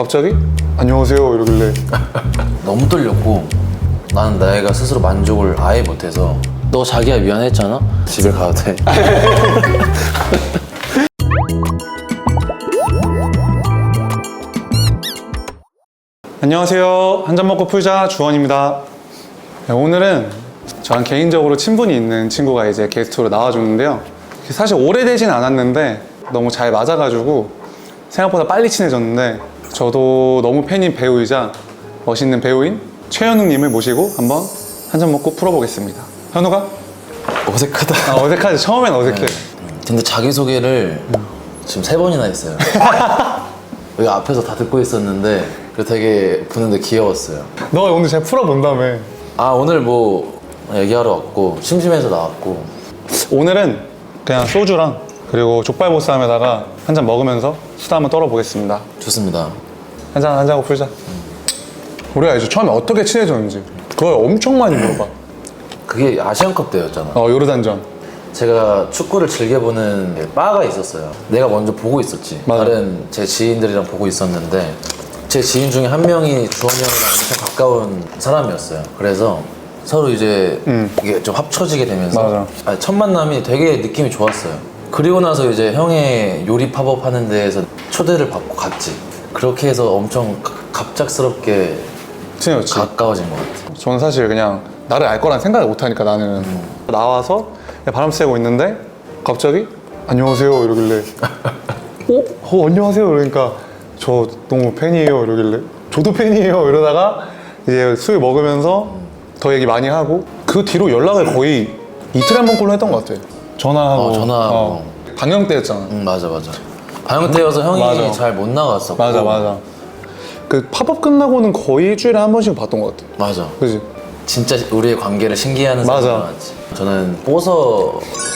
갑자기? 안녕하세요 이러길래 너무 떨렸고 나는 내가 스스로 만족을 아예 못해서 너 자기야 미안했잖아? 집에 가도 돼. 안녕하세요. 한 잔 먹고 풀자 주원입니다. 네, 오늘은 저랑 개인적으로 친분이 있는 친구가 이제 게스트로 나와줬는데요. 사실 오래되진 않았는데 너무 잘 맞아가지고 생각보다 빨리 친해졌는데 저도 너무 팬인 배우이자 멋있는 배우인 최현욱님을 모시고 한번 한 잔 먹고 풀어보겠습니다. 현욱아? 어색하다. 아, 어색하지. 처음엔 어색해. 근데 자기소개를 지금 3번이나 했어요. 여기 앞에서 다 듣고 있었는데 되게 보는데 귀여웠어요. 너 오늘 잘 풀어본다며. 아 오늘 뭐 얘기하러 왔고 심심해서 나왔고. 오늘은 그냥 소주랑 그리고 족발보쌈에다가 한 잔 먹으면서 수다 한번 떨어보겠습니다. 좋습니다. 한잔하고 풀자. 우리가 이제 처음에 어떻게 친해졌는지 그걸 엄청 많이 물어봐. 그게 아시안컵 때였잖아. 요르단전. 제가 축구를 즐겨보는 바가 있었어요. 내가 먼저 보고 있었지. 맞아. 다른 제 지인들이랑 보고 있었는데 제 지인 중에 한 명이 주원이 형이랑 엄청 가까운 사람이었어요. 그래서 서로 이제 이게 좀 합쳐지게 되면서 첫 만남이 되게 느낌이 좋았어요. 그리고 나서 이제 형의 요리 팝업 하는 데에서 초대를 받고 갔지. 그렇게 해서 엄청 갑작스럽게 친해졌지. 가까워진 것 같아. 저는 사실 그냥 나를 알 거란 생각을 못 하니까 나는 나와서 그냥 바람 쐬고 있는데 갑자기 안녕하세요 이러길래 안녕하세요 이러니까 저 너무 팬이에요 이러길래 저도 팬이에요 이러다가 이제 술 먹으면서 더 얘기 많이 하고 그 뒤로 연락을 거의 이틀에 한 번꼴로 했던 것 같아. 전화하고 전화하고. 방영 때였잖아. 맞아. 방영 때여서 형이 맞아. 잘 못 나갔었고. 맞아. 그 팝업 끝나고는 거의 일주일에 한 번씩 봤던 것 같아. 맞아. 그지? 진짜 우리의 관계를 신기해하는 맞아. 사람이 많았지. 저는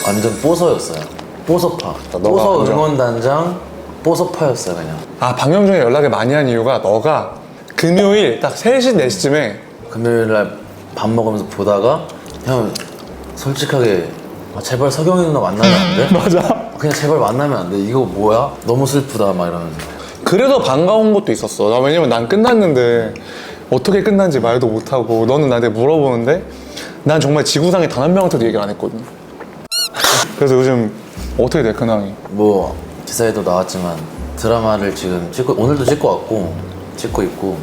완전 뽀서였어요. 뽀서파. 뽀서 완전. 응원단장 뽀서파였어요 그냥. 아, 방영 중에 연락을 많이 한 이유가 너가 금요일 딱 3시, 4시쯤에 금요일날 밥 먹으면서 보다가 형 솔직하게 제발 서경이 누나 만나면 안 돼? 맞아. 그냥 제발 만나면 안 돼? 이거 뭐야? 너무 슬프다 막 이러면서. 그래서 반가운 것도 있었어. 나 왜냐면 난 끝났는데 어떻게 끝난지 말도 못하고 너는 나한테 물어보는데 난 정말 지구상에 단 한 명한테도 얘기를 안 했거든. 그래서 요즘 어떻게 돼, 근황이? 뭐 기사에도 나왔지만 드라마를 지금 오늘도 찍고 왔고 찍고 있고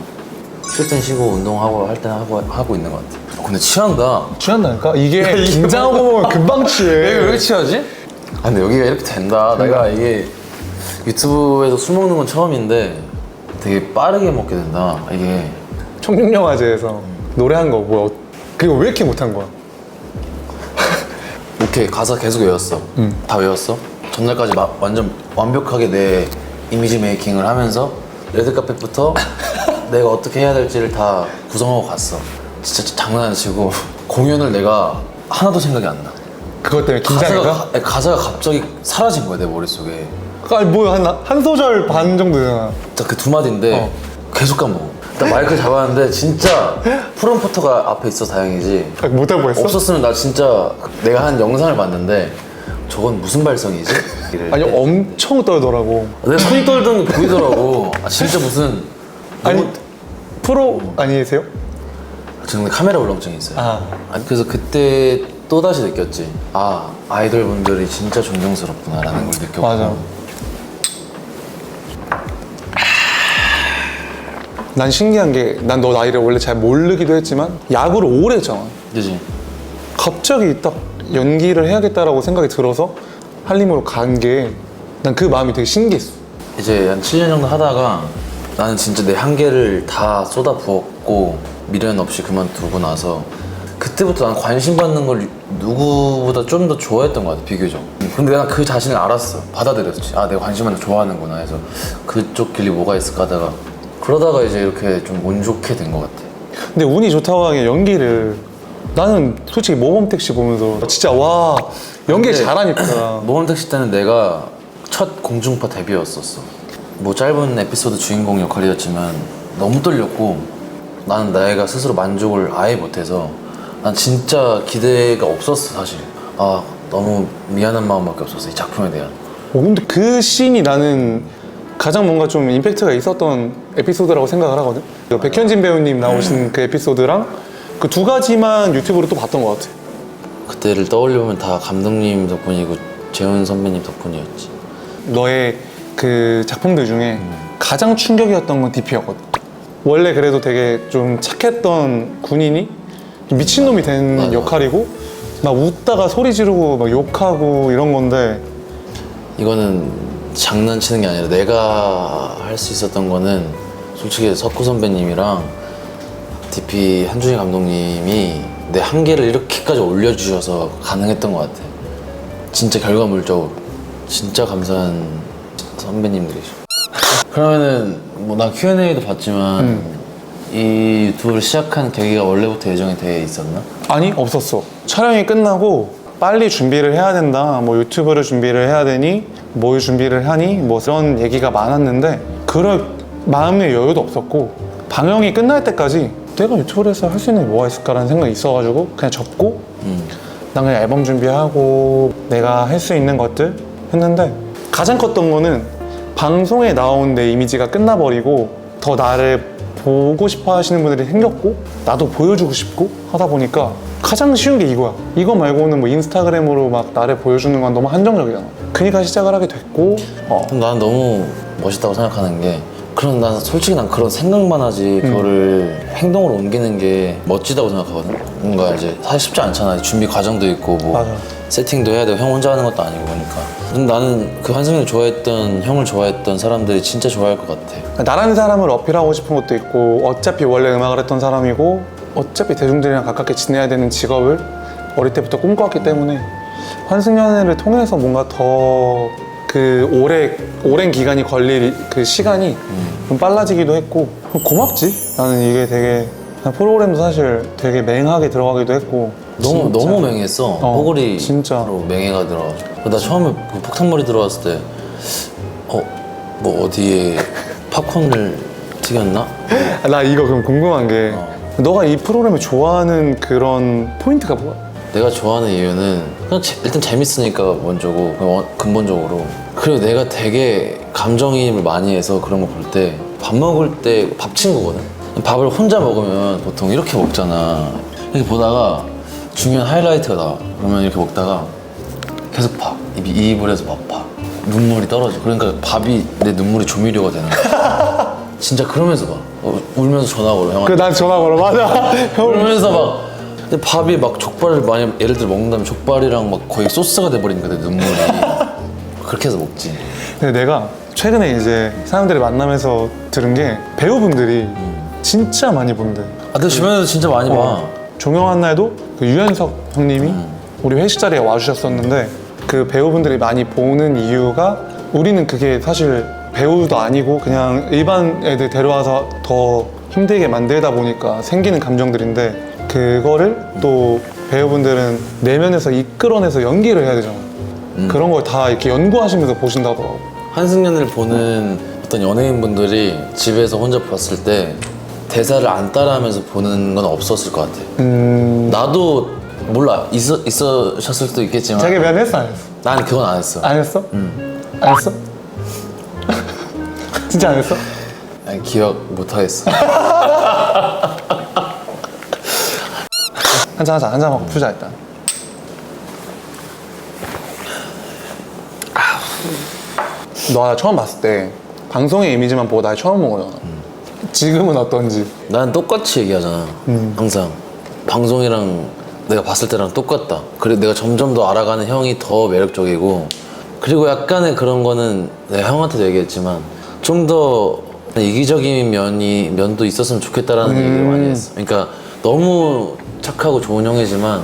쉴 땐 쉬고 운동하고 할 땐 하고 있는 것 같아. 근데 취한다. 취한다니까? 이게 긴장하고 보면 금방 취해. 왜 이렇게 취하지? 아 근데 여기가 이렇게 된다. 내가 이게 유튜브에서 술 먹는 건 처음인데 되게 빠르게 먹게 된다. 이게 청룡영화제에서 노래한 거 뭐야? 그거 왜 이렇게 못한 거야? 오케이 가사 계속 외웠어. 다 외웠어. 전날까지 완전 완벽하게 내 이미지 메이킹을 하면서 레드카펫부터 내가 어떻게 해야 될지를 다 구성하고 갔어. 진짜 장난 안 치고 공연을 내가 하나도 생각이 안 나. 그것 때문에 긴장해서? 가사가 갑자기 사라진 거야 내 머릿속에. 아니 뭐야, 한 소절 반 정도 되잖아. 딱 그 두 마디인데 계속 까먹어. 딱 마이크를 잡았는데 진짜 프롬포터가 앞에 있어서 다행이지. 못할 뻔했어? 없었으면 나 진짜 내가 한 영상을 봤는데 저건 무슨 발성이지? 아니 엄청 떨더라고. 내 손이 떨던 게 보이더라고. 진짜 무슨 아니 프로 아니세요? 저는 카메라 울렁증이 있어요. 아니, 그래서 그때 또다시 느꼈지. 아이돌 분들이 진짜 존경스럽구나라는 걸 느꼈고. 맞아. 난 신기한 게 난 너 나이를 원래 잘 모르기도 했지만 야구를 오래 했잖아. 그지? 갑자기 딱 연기를 해야겠다라고 생각이 들어서 한림으로 간 게 난 그 마음이 되게 신기했어. 이제 한 7년 정도 하다가 나는 진짜 내 한계를 다 쏟아 부었고 미련 없이 그만두고 나서 그때부터 난 관심 받는 걸 누구보다 좀 더 좋아했던 것 같아, 비교적. 근데 내가 그 자신을 알았어. 받아들였지. 내가 관심 받는 거 좋아하는구나 해서 그쪽 길이 뭐가 있을까 하다가 그러다가 이제 이렇게 좀 운 좋게 된 것 같아. 근데 운이 좋다고 하기에 연기를 나는 솔직히 모범택 시 보면서 진짜 와 연기 잘하니까. 모범택시 때는 내가 첫 공중파 데뷔였었어. 뭐 짧은 에피소드 주인공 역할이었지만 너무 떨렸고 나는 내가 스스로 만족을 아예 못해서 난 진짜 기대가 없었어 사실. 너무 미안한 마음밖에 없었어 이 작품에 대한. 근데 그 씬이 나는 가장 뭔가 좀 임팩트가 있었던 에피소드라고 생각을 하거든. 백현진 배우님 나오신 그 에피소드랑 그 두 가지만 유튜브로 또 봤던 것 같아. 그때를 떠올려보면 다 감독님 덕분이고 재훈 선배님 덕분이었지. 너의 그 작품들 중에 가장 충격이었던 건 DP였거든. 원래 그래도 되게 좀 착했던 군인이 미친놈이 된 맞아. 역할이고 막 웃다가 소리 지르고 막 욕하고 이런 건데 이거는 장난치는 게 아니라 내가 할 수 있었던 거는 솔직히 석구 선배님이랑 DP 한준희 감독님이 내 한계를 이렇게까지 올려주셔서 가능했던 것 같아. 진짜 결과물적으로 진짜 감사한 선배님들이죠. 그러면은 뭐 나 Q&A도 봤지만 이 유튜브를 시작한 계기가 원래부터 예정이 돼 있었나? 아니 없었어. 촬영이 끝나고 빨리 준비를 해야 된다. 뭐 유튜브를 준비를 해야 되니 뭘 준비를 하니 뭐 그런 얘기가 많았는데 그럴 마음의 여유도 없었고 방영이 끝날 때까지 내가 유튜브를 해서 할 수 있는 게 뭐가 있을까라는 생각이 있어가지고 그냥 접고 난 그냥 앨범 준비하고 내가 할 수 있는 것들 했는데 가장 컸던 거는 방송에 나온 내 이미지가 끝나버리고 더 나를 보고 싶어 하시는 분들이 생겼고 나도 보여주고 싶고 하다 보니까 가장 쉬운 게 이거야. 이거 말고는 뭐 인스타그램으로 막 나를 보여주는 건 너무 한정적이잖아. 그러니까 시작을 하게 됐고 난 너무 멋있다고 생각하는 게 난 솔직히 난 그런 생각만 하지 그거를 행동으로 옮기는 게 멋지다고 생각하거든. 뭔가 이제 사실 쉽지 않잖아. 준비 과정도 있고 뭐 맞아. 세팅도 해야 되고 형 혼자 하는 것도 아니고 그러니까. 근데 나는 그 한승민을 좋아했던 형을 좋아했던 사람들이 진짜 좋아할 것 같아. 나라는 사람을 어필하고 싶은 것도 있고 어차피 원래 음악을 했던 사람이고 어차피 대중들이랑 가깝게 지내야 되는 직업을 어릴 때부터 꿈꿔왔기 때문에 환승연애를 통해서 뭔가 더 그 오랜 기간이 걸릴 그 시간이 좀 빨라지기도 했고 고맙지. 나는 이게 되게 프로그램도 사실 되게 맹하게 들어가기도 했고 너무 맹했어. 호구리 진짜. 맹해가 들어가지고 나 처음에 그 폭탄머리 들어왔을 때 뭐 어디에 팝콘을 튀겼나? 나 이거 그럼 궁금한 게 너가 이 프로그램을 좋아하는 그런 포인트가 뭐야? 내가 좋아하는 이유는 그냥 일단 재밌으니까 먼저고 근본적으로. 그리고 내가 되게 감정이입을 많이 해서 그런 거 볼 때 밥 먹을 때 밥 친구거든. 밥을 혼자 먹으면 보통 이렇게 먹잖아. 이렇게 보다가 중요한 하이라이트가 나와. 그러면 이렇게 먹다가 계속 봐. 입을에서 막 봐. 눈물이 떨어져. 그러니까 밥이 내 눈물이 조미료가 되는 거야. 진짜 그러면서 봐. 울면서 전화 걸어 형한테. 난 전화 걸어. 맞아. 울면서 막 근데 밥이 막 족발을 많이 예를 들어 먹는다면 족발이랑 막 거의 소스가 돼버리니까 내 눈물이 그렇게 해서 먹지. 근데 내가 최근에 이제 사람들을 만나면서 들은 게 배우분들이 진짜 많이 본대. 내 주변에도 진짜 많이 봐. 종영한 날도 그 유연석 형님이 우리 회식 자리에 와주셨었는데 그 배우분들이 많이 보는 이유가 우리는 그게 사실 배우도 아니고 그냥 일반 애들 데려와서 더 힘들게 만들다 보니까 생기는 감정들인데 그거를 또 배우분들은 내면에서 이끌어내서 연기를 해야 되잖아. 그런 걸 다 이렇게 연구하시면서 보신다더라고. 한승연을 보는 어떤 연예인분들이 집에서 혼자 봤을 때 대사를 안 따라하면서 보는 건 없었을 것 같아. 나도 몰라 있으셨을 수도 있겠지만 자기 미안 했어 안 했어? 난 그건 안 했어. 안 했어? 안 했어? 진짜 안 했어? 아니, 기억 못 하겠어. 한잔 하자. 한잔 먹고 푸자 일단. 너 처음 봤을 때 방송의 이미지만 보고 날 처음 본 거잖아. 지금은 어떤지. 난 똑같이 얘기하잖아. 항상 방송이랑 내가 봤을 때랑 똑같다. 그래 내가 점점 더 알아가는 형이 더 매력적이고 그리고 약간의 그런 거는 내가 형한테도 얘기했지만 좀 더 이기적인 면도 있었으면 좋겠다라는 얘기를 많이 했어. 그러니까 너무 착하고 좋은 형이지만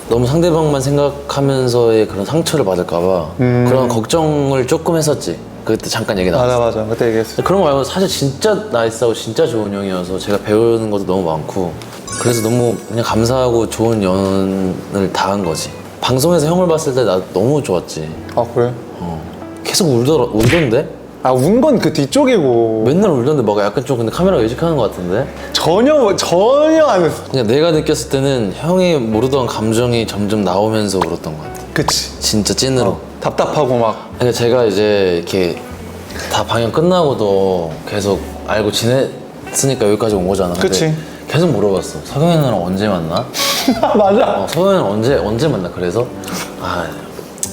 너무 상대방만 생각하면서의 그런 상처를 받을까봐 그런 걱정을 조금 했었지. 그때 잠깐 얘기 나왔어. 맞아. 그때 얘기했어. 그런 거 말고 사실 진짜 나이스하고 진짜 좋은 형이어서 제가 배우는 것도 너무 많고 그래서 너무 그냥 감사하고 좋은 연을 다 한 거지. 방송에서 형을 봤을 때 나 너무 좋았지. 아 그래? 계속 울던데? 아 운 건 그 뒤쪽이고. 맨날 울던데 막 약간 좀 근데 카메라 의식하는 것 같은데? 전혀 안 했어. 그냥 내가 느꼈을 때는 형이 모르던 감정이 점점 나오면서 울었던 것 같아. 그치. 진짜 찐으로. 답답하고 막. 그러니까 제가 이제 이렇게 다 방영 끝나고도 계속 알고 지냈으니까 여기까지 온 거잖아. 근데 그치. 계속 물어봤어. 석영이는 언제 만나? 맞아. 석영이는 언제 만나? 그래서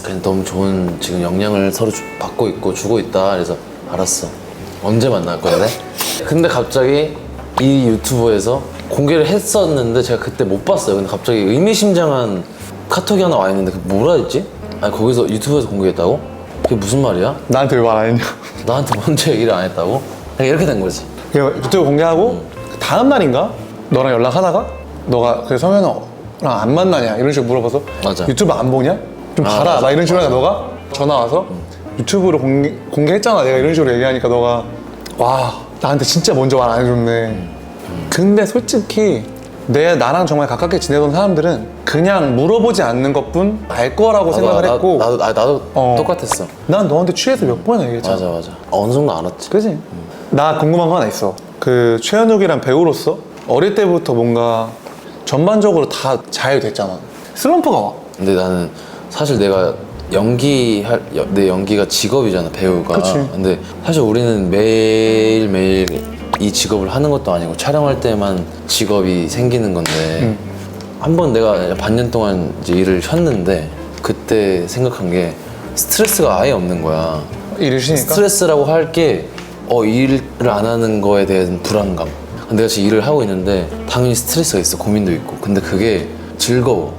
그냥 너무 좋은 지금 영향을 서로 받고 있고 주고 있다. 그래서 알았어. 언제 만날 건데? 근데 갑자기 이 유튜브에서 공개를 했었는데 제가 그때 못 봤어요. 근데 갑자기 의미심장한 카톡이 하나 와 있는데 그 뭐라 했지? 아니 거기서 유튜브에서 공개했다고? 그게 무슨 말이야? 나한테 왜 말 안 했냐? 나한테 먼저 얘기를 안 했다고? 그냥 이렇게 된 거지. 그냥 유튜브 공개하고 그 다음 날인가? 너랑 연락하다가 너가 그 성현이랑 안 만나냐 이런 식으로 물어봐서 맞아. 유튜브 안 보냐? 좀 봐라 맞아. 막 이런 식으로 하니까 너가 전화 와서 유튜브로 공개했잖아 내가 이런 식으로 얘기하니까 너가 와 나한테 진짜 먼저 말 안 해줬네. 근데 솔직히 나랑 정말 가깝게 지내던 사람들은 그냥 물어보지 않는 것뿐 알 거라고 생각을 했고 나도 어. 똑같았어. 난 너한테 취해서 몇 번이나 얘기했잖아. 맞아. 어느 정도 알았지. 그지? 나 궁금한 거 하나 있어. 그 최현욱이란 배우로서 어릴 때부터 뭔가 전반적으로 다 잘 됐잖아. 슬럼프가 와. 근데 나는 사실 내가 내 연기가 직업이잖아, 배우가. 그치. 근데 사실 우리는 매일매일 이 직업을 하는 것도 아니고 촬영할 때만 직업이 생기는 건데 한 번 내가 반년 동안 이제 일을 쉬었는데 그때 생각한 게 스트레스가 아예 없는 거야. 일을 쉬니까. 스트레스라고 할 게 일을 안 하는 거에 대한 불안감. 내가 지금 일을 하고 있는데 당연히 스트레스가 있어. 고민도 있고. 근데 그게 즐겨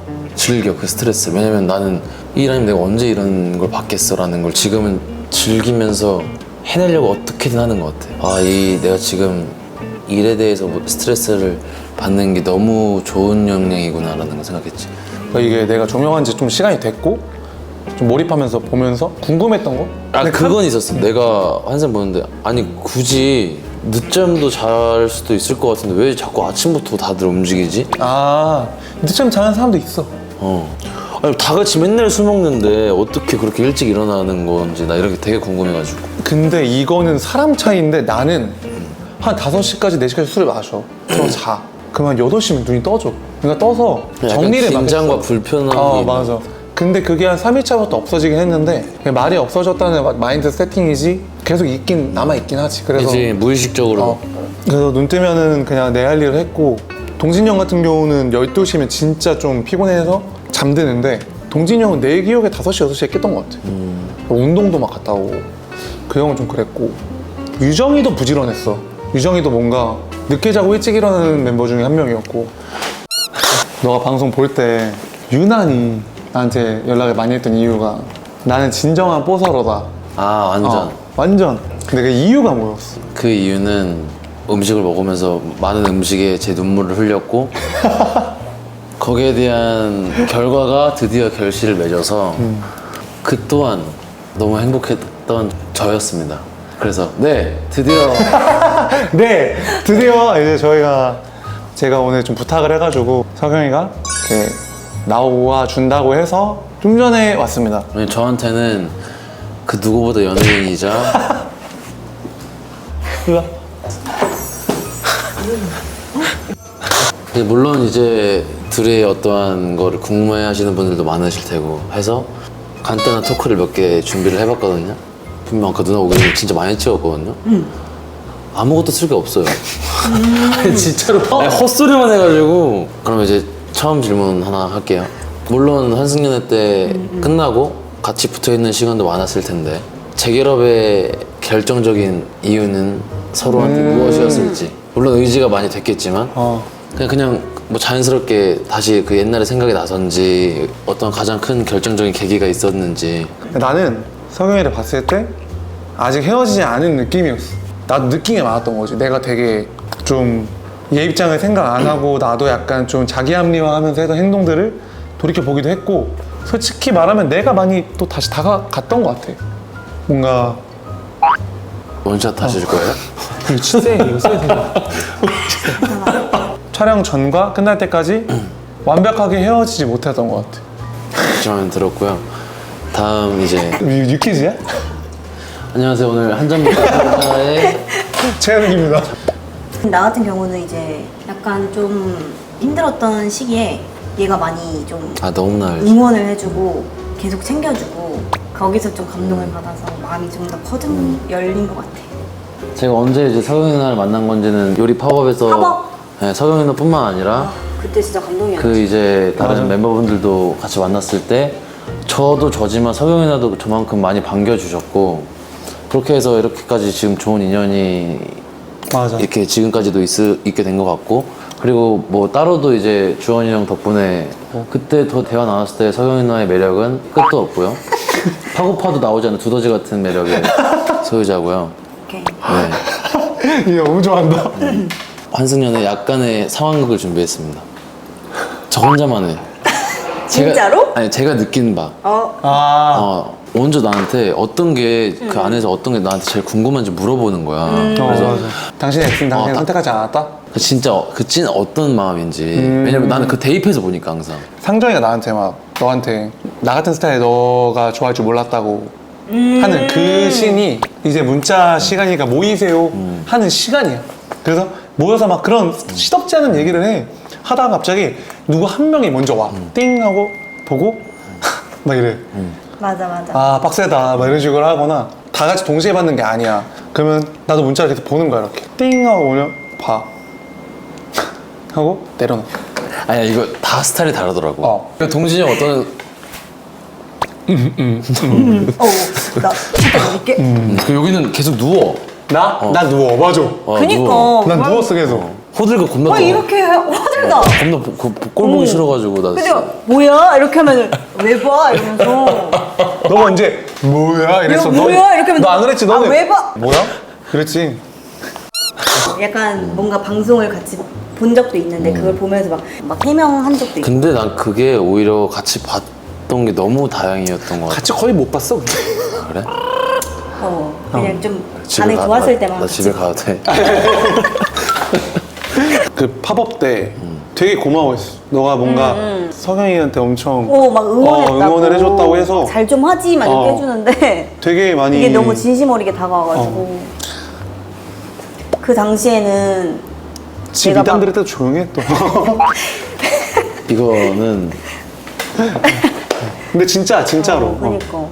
그 스트레스. 왜냐면 나는 일 아니면 내가 언제 이런 걸 받겠어 라는 걸 지금은 즐기면서 해내려고 어떻게든 하는 것 같아. 내가 지금 일에 대해서 스트레스를 받는 게 너무 좋은 영향이구나 라는 걸 생각했지. 그러니까 이게 내가 조명한 지 좀 시간이 됐고 좀 몰입하면서 보면서 궁금했던 거? 근데 그건 있었어. 내가 한샘 보는데 아니 굳이 늦잠도 잘 수도 있을 것 같은데 왜 자꾸 아침부터 다들 움직이지? 늦잠 자는 사람도 있어. 아니 다 같이 맨날 술 먹는데 어떻게 그렇게 일찍 일어나는 건지 나 이렇게 되게 궁금해가지고. 근데 이거는 사람 차이인데 나는 한 5시까지 4시까지 술을 마셔. 그럼 자. 그러면 8시면 눈이 떠져. 그러니까 떠서 정리를 막 긴장과 했어. 불편함이 맞아. 근데 그게 한 3일차부터 없어지긴 했는데 그냥 말이 없어졌다는 마인드 세팅이지 계속 남아있긴 하지. 그래서 이제 무의식적으로 그래서 눈 뜨면은 그냥 내 할 일을 했고 동진이 형 같은 경우는 12시면 진짜 좀 피곤해서 잠드는데 동진이 형은 내 기억에 5시, 6시에 깼던 것 같아. 운동도 막 갔다 오고 그 형은 좀 그랬고 유정이도 부지런했어. 유정이도 뭔가 늦게 자고 일찍 일어나는 member 중에 한 명이었고 너가 방송 볼 때 유난히 나한테 연락을 많이 했던 이유가 나는 진정한 뽀서로다. 완전 완전. 근데 그 이유가 뭐였어? 그 이유는 음식을 먹으면서 많은 음식에 제 눈물을 흘렸고 거기에 대한 결과가 드디어 결실을 맺어서 그 또한 너무 행복했던 저였습니다. 그래서 드디어 이제 제가 오늘 좀 부탁을 해가지고 석영이가 이렇게 나와 준다고 해서 좀 전에 왔습니다. 저한테는 그 누구보다 연예인이자 물론 이제 둘의 어떠한 거를 궁금해하시는 분들도 많으실 테고 해서 간단한 토크를 몇 개 준비를 해봤거든요. 분명 아까 누나 오기 전에 진짜 많이 찍었거든요. 아무것도 쓸 게 없어요. 아니, 진짜로 아니, 헛소리만 해가지고. 그럼 이제 처음 질문 하나 할게요. 물론 한승연애 때 끝나고 같이 붙어있는 시간도 많았을 텐데 재결합의 결정적인 이유는 서로한테 무엇이었을지. 물론 의지가 많이 됐겠지만 그냥 뭐 자연스럽게 다시 그 옛날의 생각이 나선지 어떤 가장 큰 결정적인 계기가 있었는지. 나는 석영이를 봤을 때 아직 헤어지지 않은 느낌이었어. 나도 느낌이 많았던 거지. 내가 되게 좀 얘 입장을 생각 안 하고 나도 약간 좀 자기 합리화하면서 했던 행동들을 돌이켜보기도 했고 솔직히 말하면 내가 많이 또 다시 다가갔던 것 같아. 뭔가 원샷 하실 거예요? 이거 진짜 이거 세야 촬영 전과 끝날 때까지 완벽하게 헤어지지 못했던 것 같아. 마음에 들었고요. 다음 이제 유퀴즈야? 안녕하세요. 오늘 한 잔부터의 최현욱입니다. 나 같은 경우는 이제 약간 좀 힘들었던 시기에 얘가 많이 좀 너무나 알지. 응원을 해주고 계속 챙겨주고 거기서 좀 감동을 받아서 마음이 좀 더 열린 것 같아. 제가 언제 이제 서경이 누나를 만난 건지는 요리 팝업에서 팝업? 네, 서경이 누나뿐만 아니라 그때 진짜 감동이었지. 그 이제 다른 맞아. 멤버분들도 같이 만났을 때 저도 저지만 서경이 누나도 저만큼 많이 반겨주셨고 그렇게 해서 이렇게까지 지금 좋은 인연이 맞아. 이렇게 지금까지도 있게 된 것 같고 그리고 뭐 따로도 이제 주원이 형 덕분에 그때 더 대화 나눴을 때 서경이 누나의 매력은 끝도 없고요. 파고파도 나오지 않는 두더지 같은 매력의 소유자고요. 오케이. 네. 얘 너무 좋아한다. 환승연애 약간의 상황극을 준비했습니다. 저 혼자만의. 진짜로? 아니 제가 느낀 바. 먼저 나한테 어떤 게 그 안에서 어떤 게 나한테 제일 궁금한지 물어보는 거야. 그래서 맞아. 당신의 엑스는 당신이 딱- 선택하지 않았다? 진짜 그 찐 어떤 마음인지. 왜냐면 나는 그 대입해서 보니까 항상. 상정이가 나한테 막 너한테 나 같은 스타일 너가 좋아할 줄 몰랐다고 하는 그 씬이 이제 문자 시간이니까 모이세요 하는 시간이야. 그래서 모여서 막 그런 시덥지 않은 얘기를 해. 하다가 갑자기 누구 한 명이 먼저 와. 띵 하고 보고 막 이래. 맞아 맞아. 아 빡세다 막 이런 식으로 하거나 다 같이 동시에 받는 게 아니야. 그러면 나도 문자를 계속 보는 거야. 이렇게 띵 하고 오면 봐 하고 내려놔. 아니야 이거 다 스타일이 다르더라고. 그러니까 동진이 형 어떤 나 잠깐 이렇게. 그 여기는 계속 누워. 나? 나 누워. 맞아. 그니까. 누워. 난 누웠어 계속. 호들갑 겁나. 아 이렇게 화들다. 겁나 꼴 보기 싫어가지고 나. 근데 뭐야 이렇게 하면은 왜 봐 이러면서. 너 언제 뭐야 이랬어. 이거 뭐야? 이렇게 하면 너안 그랬지? 너는 왜 봐? 뭐야? 그랬지. 약간 뭔가 방송을 같이 본 적도 있는데 그걸 보면서 막 해명한 적도 있고. 근데 난 그게 오히려 같이 봤던 게 너무 다행이었던 것 같아. 같이 거의 못 봤어. 근데. 그래? 그냥 좀 집에 반응 좋았을 나 때만. 집에 가도 돼. 그 팝업 때 되게 고마워했어. 너가 뭔가 석영이한테 엄청 막 응원했다고. 응원을 해줬다고 해서 잘 좀 하지 막 이렇게 해주는데 되게 많이 이게 너무 진심 어리게 다가와가지고 그 당시에는 지 내가 미담 들을 때도 조용해 또. 이거는 근데 진짜로 그러니까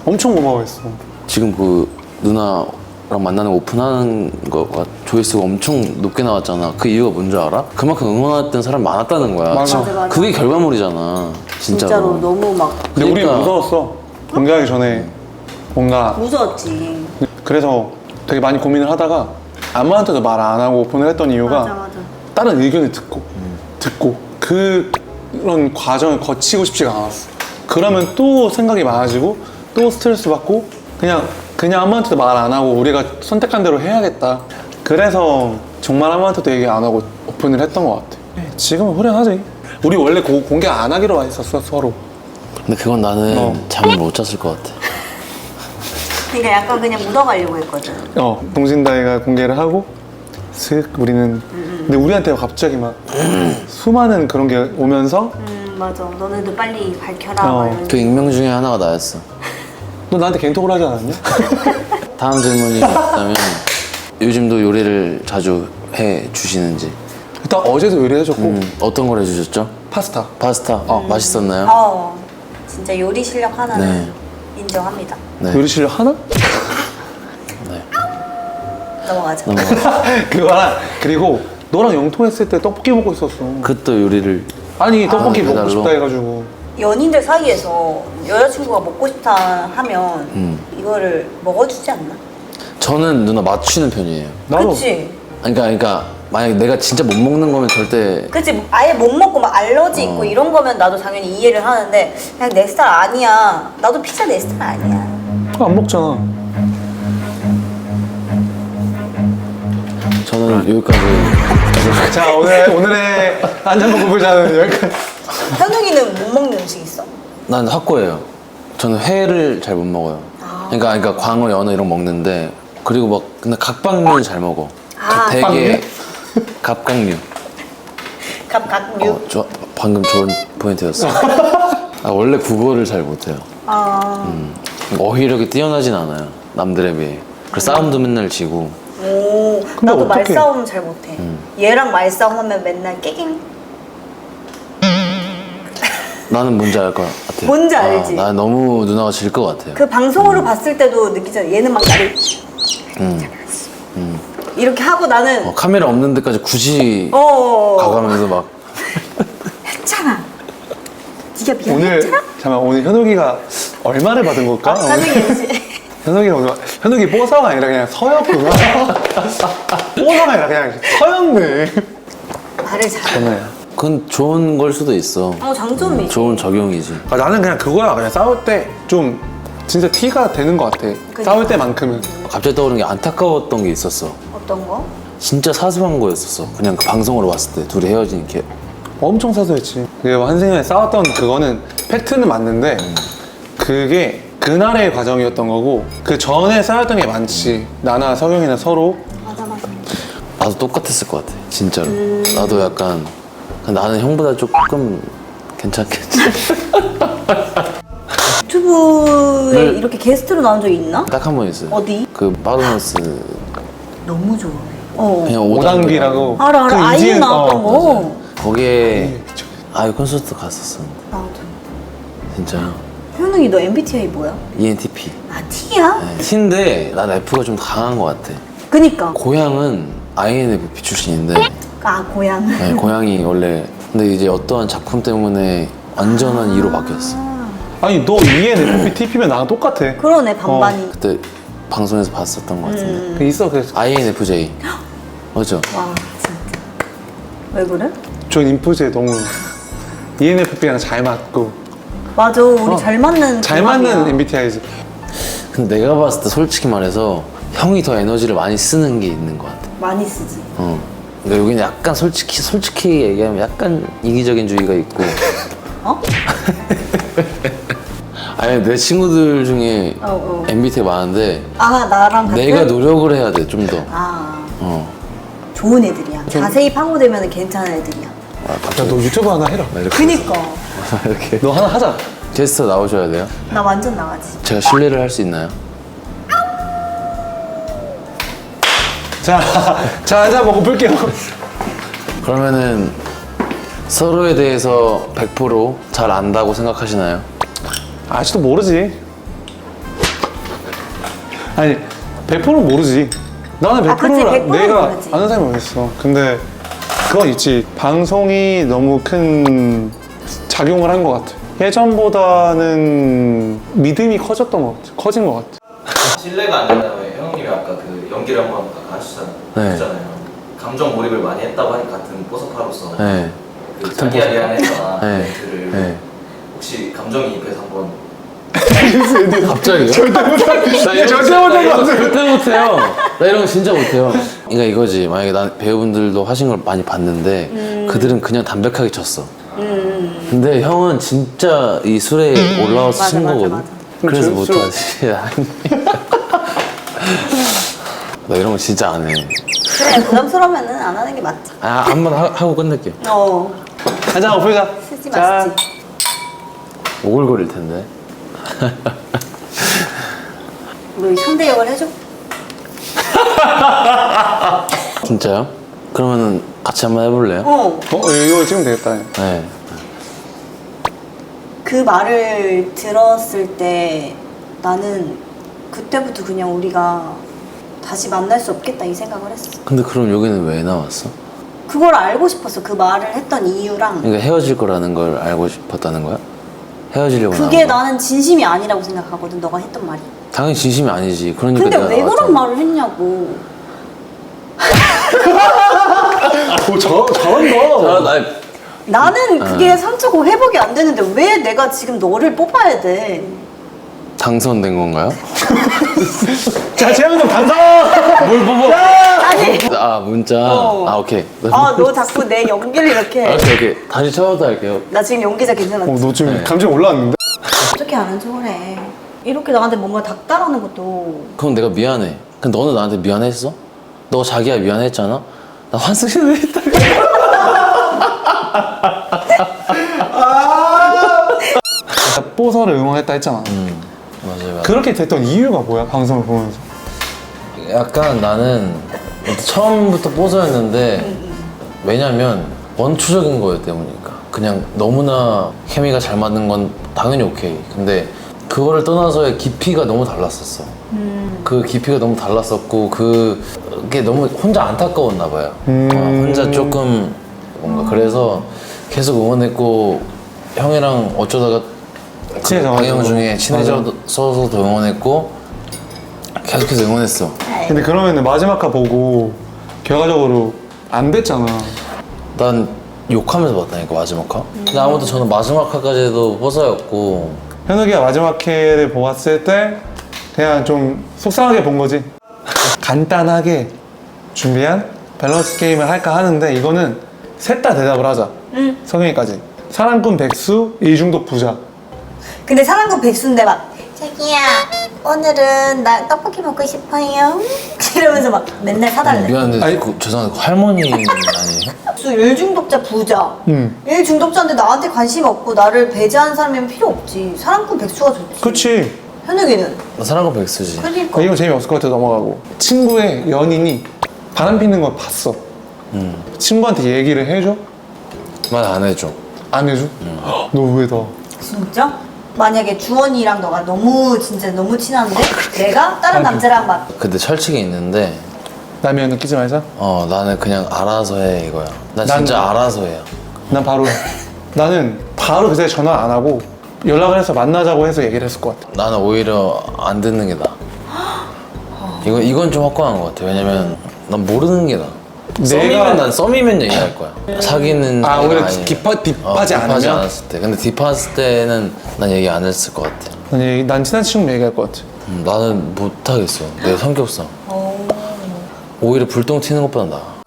엄청 고마워했어. 지금 그 누나랑 만나는 오픈하는 거가 조회수가 엄청 높게 나왔잖아. 그 이유가 뭔지 알아? 그만큼 응원했던 사람 많았다는 거야. 맞아. 맞아. 그게 결과물이잖아. 진짜로. 진짜로 너무 막 근데 우리 그러니까. 무서웠어. 공개하기 전에 뭔가 무서웠지. 그래서 되게 많이 고민을 하다가 아무한테도 말 안 하고 오픈을 했던 이유가 맞아. 다른 의견을 듣고 그런 과정을 거치고 싶지가 않았어. 그러면 또 생각이 많아지고 또 스트레스 받고 그냥 아무한테도 말 안 하고 우리가 선택한 대로 해야겠다. 그래서 정말 아무한테도 얘기 안 하고 오픈을 했던 것 같아. 지금은 후련하지. 우리 원래 공개 안 하기로 했었어 서로. 근데 그건 나는 잠을 못 잤을 것 같아. 그러니까 약간 그냥 묻어가려고 했거든. 동신다이가 공개를 하고 슥 우리는 근데 우리한테 갑자기 막 수많은 그런 게 오면서 맞아. 너네도 빨리 밝혀라. 막 이런. 그 익명 중에 하나가 나였어. 너 나한테 갱톡을 하지 않았냐? 다음 질문이 있다면 요즘도 요리를 자주 해 주시는지. 일단 어제도 요리해줬고 어떤 걸 해주셨죠? 파스타. 파스타. 맛있었나요? 진짜 요리 실력 하나는 네. 인정합니다. 네. 요리 실력 하나? 넘어가자. 그거랑 그리고 너랑 영통했을 때 떡볶이 먹고 있었어. 그것도 요리를. 아니 떡볶이 먹고 배달로? 싶다 해가지고 연인들 사이에서 여자친구가 먹고 싶다 하면 이거를 먹어주지 않나? 저는 누나 맞추는 편이에요. 나도 그치? 그러니까 만약에 내가 진짜 못 먹는 거면 절대. 그치? 아예 못 먹고 막 알러지 있고 이런 거면 나도 당연히 이해를 하는데 그냥 내 스타일 아니야. 나도 피자 내 스타일 아니야. 안 먹잖아. 저는 여기까지. 자 오늘의 안전먹고 보자는 여기까지. 현욱이는 못 먹는 음식 있어? 난 확고해요. 저는 회를 잘 못 먹어요. 그러니까 광어, 연어 이런 거 먹는데 그리고 막 근데 각박류는 잘 먹어. 되게 갑각류. 각류? 방금 좋은 포인트였어. 원래 국어를 잘 못해요. 어휘력이 뛰어나진 않아요. 남들에 비해. 그래서 싸움도 맨날 지고. 오, 근데 나도 어떡해. 말싸움 잘 못해. 얘랑 말싸움 하면 맨날 깨갱. 나는 뭔지 알 것 같아. 뭔지 알지? 나 너무 누나가 질 것 같아요. 그 방송으로 봤을 때도 느끼잖아. 얘는 막 나를 이렇게 하고 나는 카메라 없는 데까지 굳이 어 가가면서 막 했잖아. 네가 오늘 미안했잖아. 잠깐 오늘 현욱이가 얼마를 받은 걸까? 짜증이지. 현욱이가 오늘 현욱이 뽀사가 아니라 그냥 서였구나. 뽀사가 아니라 그냥 서였네. 말을 잘해. 전에. 그건 좋은 걸 수도 있어. 장점이지. 좋은 적용이지. 아, 나는 그냥 그거야. 그냥 싸울 때 좀 진짜 티가 되는 것 같아. 싸울 때만큼은. 갑자기 떠오르는 게 안타까웠던 게 있었어. 어떤 거? 진짜 사소한 거였었어. 그냥 그 방송으로 봤을 때 둘이 헤어진 게. 엄청 사소했지. 그게 한승연이 싸웠던 그거는 팩트는 맞는데 그게 그날의 과정이었던 거고 그 전에 싸웠던 게 많지. 나나 석영이나 서로 맞아. 나도 똑같았을 것 같아. 진짜로. 나도 약간 나는 형보다 조금 괜찮겠지. 유튜브에 네. 이렇게 게스트로 나온 적 있나? 딱 한 번 있어요. 어디? 그 바도너스 너무 좋아해. 그냥 5단계라고. 알아. 그 아이유 이지은- 나왔던 거. 거기에 아이 콘서트 갔었어. 나도. 진짜. 현웅이 너 MBTI 뭐야? ENTP. 아 T야? T인데 난 F가 좀 강한 것 같아. 그니까. 고향은 INFP 출신인데 아 고향. 네, 고향이 원래 근데 이제 어떠한 작품 때문에 완전한 E로 바뀌었어. 아니 너 ENFP TP면 나랑 똑같아. 그러네 반반이. 그때 방송에서 봤었던 것 같은데. 그 있어 그래서 INFJ. 맞죠? 와 진짜. 왜 그래? 전 인프제 너무 ENFP랑 잘 맞고 맞아 우리 잘 맞는 잘 궁합이야. 맞는 MBTI지. 근데 내가 봤을 때 솔직히 말해서 형이 더 에너지를 많이 쓰는 게 있는 것 같아. 많이 쓰지. 근데 여기는 약간 솔직히 얘기하면 약간 이기적인 주의가 있고. 어? 아니 내 친구들 중에 어. MBTI 많은데 아 나랑 같은. 내가 노력을 해야 돼 좀 더. 아 어. 좋은 애들이야. 자세히 파고들면 괜찮은 애들이야. 야 너 유튜브 하나 해라. 나 이렇게 그니까 이렇게 너 하나 하자. 게스트 나오셔야 돼요. 나 완전 나가지. 제가 신뢰를 할 수 있나요? 자, 자 한잔 먹고 볼게요. 그러면은 서로에 대해서 100%잘 안다고 생각하시나요? 아직도 모르지. 아니 100%는 모르지. 나는 100%를 그치, 100% 는 내가 모르지. 아는 사람이 어딨어. 근데 그건 있지. 방송이 너무 큰 작용을 한 것 같아. 예전보다는 믿음이 커졌던 것 같아. 커진 것 같아. 신뢰가 안 된다며 형님이 아까 그 연기를 한번 아까 네. 하셨잖아요. 감정 몰입을 많이 했다고 하니 같은 뽀사파로서 네. 그 자기야 미안했다 네. 멘트를 네. 혹시 감정이입해서 한번 갑자기요? 절대 못할 것 같아. 절대 못해요. 나 이런 거 진짜 못해요. 그러니까 이거지. 만약에 난 배우분들도 하신 걸 많이 봤는데 그들은 그냥 담백하게 쳤어. 근데 형은 진짜 이 술에 올라와서 맞아, 친 맞아, 거거든. 맞아. 그래서 술- 못하지. 나 이런 거 진짜 안 해. 그래 부담스러우면은 안 하는 게 맞지. 아, 한번 하고 끝낼게요. 한잔 먹고 보자. 쓰지 자, 마시지. 오글거릴 텐데. 우리 상대 역을 해줘. 진짜요? 그러면은 같이 한번 해볼래요? 이거 찍으면 되겠다. 네. 그 말을 들었을 때 나는 그때부터 그냥 우리가 다시 만날 수 없겠다 이 생각을 했어. 근데 그럼 여기는 왜 나왔어? 그걸 알고 싶었어. 그 말을 했던 이유랑 그러니까 헤어질 거라는 걸 알고 싶었다는 거야? 헤어지려고 그게 나온 거야? 나는 진심이 아니라고 생각하거든. 너가 했던 말이. 당연히 진심이 아니지. 그러니까 근데 내가 왜 그런 나왔잖아. 말을 했냐고. 오, 잘한다. 아니, 나는 그게 상처고 회복이 안 되는데 왜 내가 지금 너를 뽑아야 돼? 당선된 건가요? 자, 재현은 반성! 뭘 뽑아? 아니. 아 문자. 아 오케이. 너 자꾸 내 연기를 이렇게. 오케이. 다시 처음부터 할게요. 나 지금 연기자 괜찮았지? 너 지금 네. 감정 올라왔는데? 어떻게 아는 척을 해? 이렇게 나한테 뭔가 닥달하는 것도 그럼 내가 미안해. 근데 너는 나한테 미안했어? 너 자기야 미안했잖아? 나 환승신을 했다. 뽀서를 응원했다 했잖아. 맞아요. 그렇게 됐던 이유가 뭐야? 방송을 보면서. 약간 나는 처음부터 뽀서였는데 왜냐면 원초적인 거였기 때문이니까. 그냥 너무나 케미가 잘 맞는 건 당연히 오케이. 근데 그거를 떠나서의 깊이가 너무 달랐었어. 그 깊이가 너무 달랐었고 그게 너무 혼자 안타까웠나 봐요. 혼자 조금 뭔가 그래서 계속 응원했고 형이랑 어쩌다가 그 친해져가지고. 방영 중에 친해져서도 응원했고 계속해서 응원했어. 근데 그러면 마지막 화 보고 결과적으로 안 됐잖아. 난 욕하면서 봤다니까 마지막 화. 근데 아무튼 저는 마지막 화까지도 뽀사였고 현욱이가 마지막 회를 보았을 때 그냥 좀 속상하게 본 거지. 간단하게 준비한 밸런스 게임을 할까 하는데 이거는 셋 다 대답을 하자. 성현이까지. 사랑꾼 백수, 이중독 부자. 근데 사랑꾼 백수인데 막 자기야 오늘은 나 떡볶이 먹고 싶어요 이러면서 막 맨날 사달래. 미안한데 아니, 죄송한데 그 할머니 아니에요? 백수 일중독자 부자. 일중독자인데 나한테 관심 없고 나를 배제하는 사람이면 필요 없지. 사랑꾼 백수가 좋지. 그치. 현욱이는? 나 사랑꾼 백수지. 그러니까. 이거 재미없을 것 같아 넘어가고. 친구의 연인이 바람 피는 걸 봤어. 친구한테 얘기를 해줘? 말 안 해줘. 안 해줘? 너 왜 다? 진짜? 만약에 주원이랑 너가 너무 진짜 너무 친한데 내가 다른 남자랑 막 근데 철칙이 있는데 남의 연애 끼지 말자? 나는 그냥 알아서 해 이거야. 난 난- 진짜 알아서 해요. 난 바로 해. 나는 바로 그새 전화 안 하고 연락을 해서 만나자고 해서 얘기를 했을 것 같아. 나는 오히려 안 듣는 게 나아. 이건 좀 확고한 것 같아. 왜냐면 난 모르는 게 나아. 썸이면 난 썸이면 얘기할 거야. 사귀는 아, 애가 오히려 아니면. 딥하지 딥하지 않으면? 않았을 때. 근데 딥했을 때는 난 얘기 안 했을 것 같아. 난 친한 친구 얘기할 것 같아. 나는 못 하겠어. 내 성격상. 오히려 불똥 튀는 것보다 나아.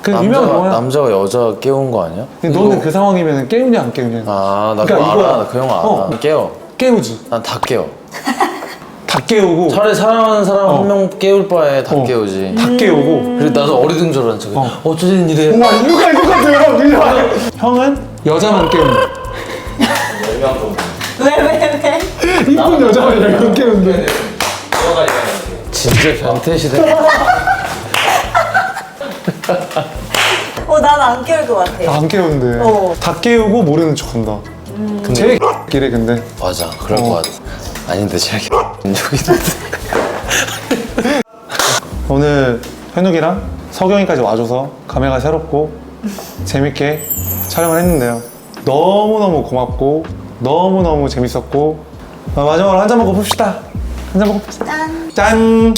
그 유명한 영화야. 남자가 여자 깨운 거 아니야? 근데 너는 그 상황이면 깨우냐 안 깨우냐? 아, 나 그러니까 그거 이거야. 알아. 그 영화 알아. 어. 깨워. 깨우지. 난 다 깨워. 다 깨우고 차라리 사랑하는 사람 한 명 깨울 바에 다 어. 깨우지. 다 깨우고. 그리고 나도 어리둥절한 척. 어쩌든 이래. 우와 누가 누가 형은 여자만 깨운다. 10명 정도 왜? 이쁜 여자만 열명 깨운대. 들어가 있어요. 진짜 변태 시대. 난 안 깨울 것 같아. 안 깨운대. 어. 다 깨우고 모르는 척한다. 제일 끼래 근데. 맞아. 그럴 것 같아. 아닌데 제가 여기 오늘 현욱이랑 석영이까지 와줘서 감회가 새롭고 재밌게 촬영을 했는데요. 너무너무 고맙고 너무너무 재밌었고 마지막으로 한 잔 먹고 봅시다. 한 잔 먹고 봅시다. 짠. 짠!